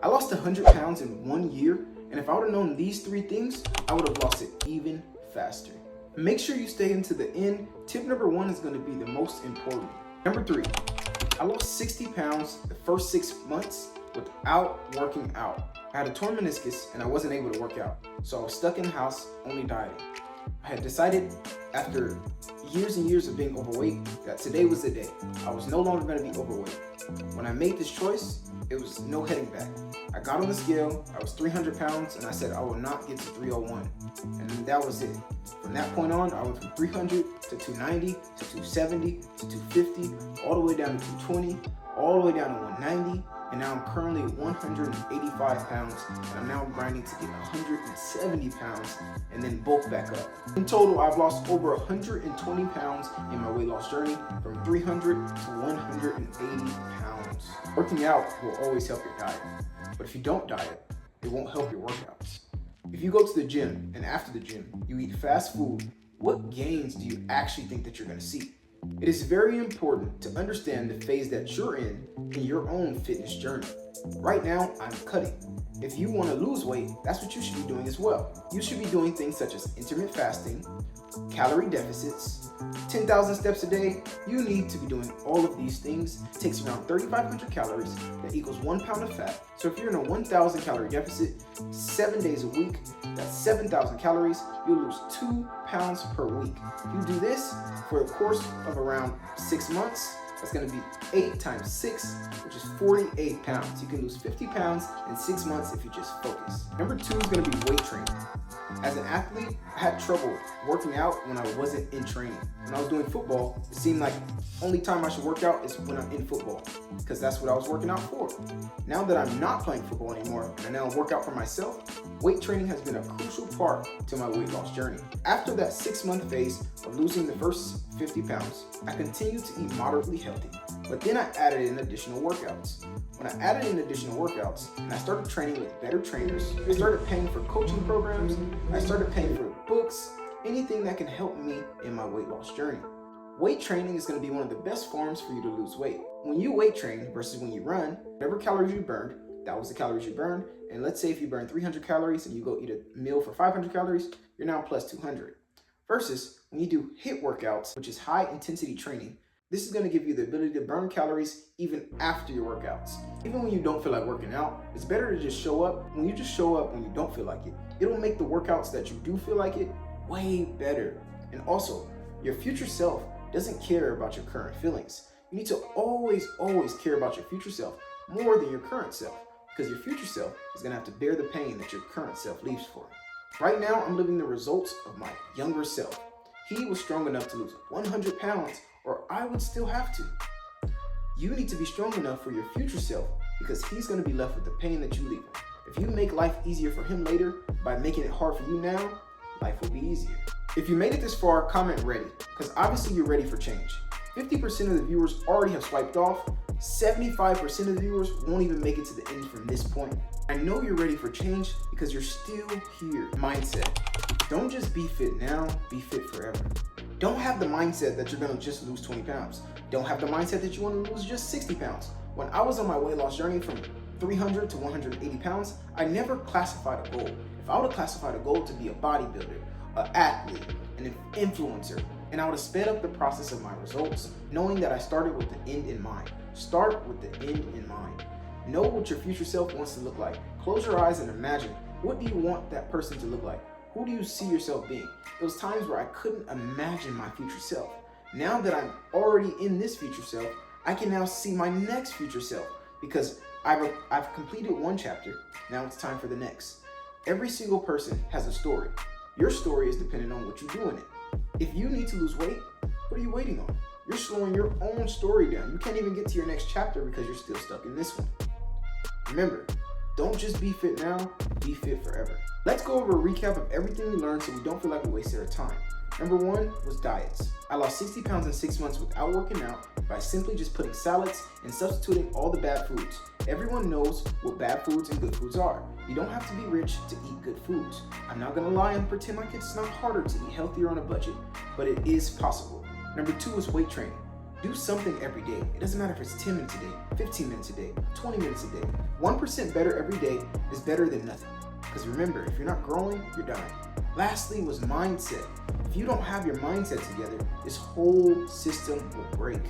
I lost 100 pounds in 1 year, and if I would have known these 3 things, I would have lost it even faster. Make sure you stay into the end. Tip number 1 is going to be the most important. Number 3, I lost 60 pounds the first 6 months without working out. I had a torn meniscus and I wasn't able to work out, so I was stuck in the house only dieting. I had decided after years and years of being overweight that today was the day. I was no longer going to be overweight. When I made this choice, it was no heading back. I got on the scale, I was 300 pounds, and I said I will not get to 301. And that was it. From that point on, I went from 300 to 290 to 270 to 250, all the way down to 220, all the way down to 190, and now I'm currently 185 pounds, and I'm now grinding to get 170 pounds and then bulk back up. In total, I've lost over 120 pounds in my weight loss journey, from 300 to 180 pounds. Working out will always help your diet, but if you don't diet, it won't help your workouts. If you go to the gym and after the gym, you eat fast food, what gains do you actually think that you're gonna see? It is very important to understand the phase that you're in your own fitness journey. Right now, I'm cutting. If you want to lose weight, that's what you should be doing as well. You should be doing things such as intermittent fasting, calorie deficits, 10,000 steps a day. You need to be doing all of these things. It takes around 3,500 calories. That equals 1 pound of fat. So if you're in a 1,000 calorie deficit, 7 days a week, that's 7,000 calories. You'll lose 2 pounds per week. If you do this for a course of around 6 months, that's going to be 8 times 6, which is 48 pounds. You can lose 50 pounds in 6 months if you just focus. Number 2 is going to be weight training. As an athlete, I had trouble working out when I wasn't in training. When I was doing football, it seemed like the only time I should work out is when I'm in football, because that's what I was working out for. Now that I'm not playing football anymore, and I now work out for myself, weight training has been a crucial part to my weight loss journey. After that 6-month phase of losing the first 50 pounds, I continued to eat moderately healthy, but then I added in additional workouts. When I added in additional workouts and I started training with better trainers, I started paying for coaching programs, I started paying for books, anything that can help me in my weight loss journey. Weight training is going to be one of the best forms for you to lose weight. When you weight train versus when you run, whatever calories you burned, that was the calories you burned. And let's say if you burn 300 calories and you go eat a meal for 500 calories, you're now plus 200. Versus when you do HIIT workouts, which is high intensity training, this is going to give you the ability to burn calories even after your workouts. Even when you don't feel like working out, it's better to just show up. When you just show up when you don't feel like it, it'll make the workouts that you do feel like it way better. And also, your future self doesn't care about your current feelings. You need to always care about your future self more than your current self, because your future self is going to have to bear the pain that your current self leaves for. Right now, I'm living the results of my younger self. He was strong enough to lose 100 pounds, or I would still have to. You need to be strong enough for your future self, because he's going to be left with the pain that you leave him. If you make life easier for him later by making it hard for you now, life will be easier. If you made it this far, comment ready, because obviously you're ready for change. 50% of the viewers already have swiped off. 75% of the viewers won't even make it to the end from this point. I know you're ready for change because you're still here. Mindset. Don't just be fit now, be fit forever. Don't have the mindset that you're gonna just lose 20 pounds. Don't have the mindset that you wanna lose just 60 pounds. When I was on my weight loss journey from 300 to 180 pounds, I never classified a goal. If I would have classified a goal to be a bodybuilder, an athlete, an influencer, and I would have sped up the process of my results, knowing that I started with the end in mind. Start with the end in mind. Know what your future self wants to look like. Close your eyes and imagine, what do you want that person to look like? Who do you see yourself being? Those times where I couldn't imagine my future self. Now that I'm already in this future self, I can now see my next future self, because I've completed one chapter. Now it's time for the next. Every single person has a story. Your story is dependent on what you do in it. If you need to lose weight, what are you waiting on? You're slowing your own story down. You can't even get to your next chapter because you're still stuck in this one. Remember, don't just be fit now, be fit forever. Let's go over a recap of everything we learned so we don't feel like we wasted our time. Number 1 was diets. I lost 60 pounds in 6 months without working out by simply just putting salads and substituting all the bad foods. Everyone knows what bad foods and good foods are. You don't have to be rich to eat good foods. I'm not gonna lie and pretend like it's not harder to eat healthier on a budget, but it is possible. Number 2 is weight training. Do something every day. It doesn't matter if it's 10 minutes a day, 15 minutes a day, 20 minutes a day. 1% better every day is better than nothing. Because remember, if you're not growing, you're dying. Lastly was mindset. If you don't have your mindset together, this whole system will break.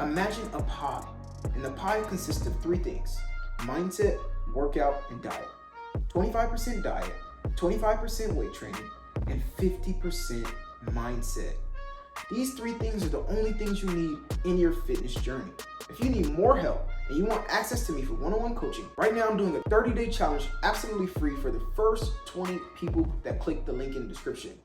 Imagine a pie, and the pie consists of 3 things: mindset, workout, and diet. 25% diet, 25% weight training, and 50% mindset. These 3 things are the only things you need in your fitness journey. If you need more help and you want access to me for one-on-one coaching, right now I'm doing a 30-day challenge absolutely free for the first 20 people that click the link in the description.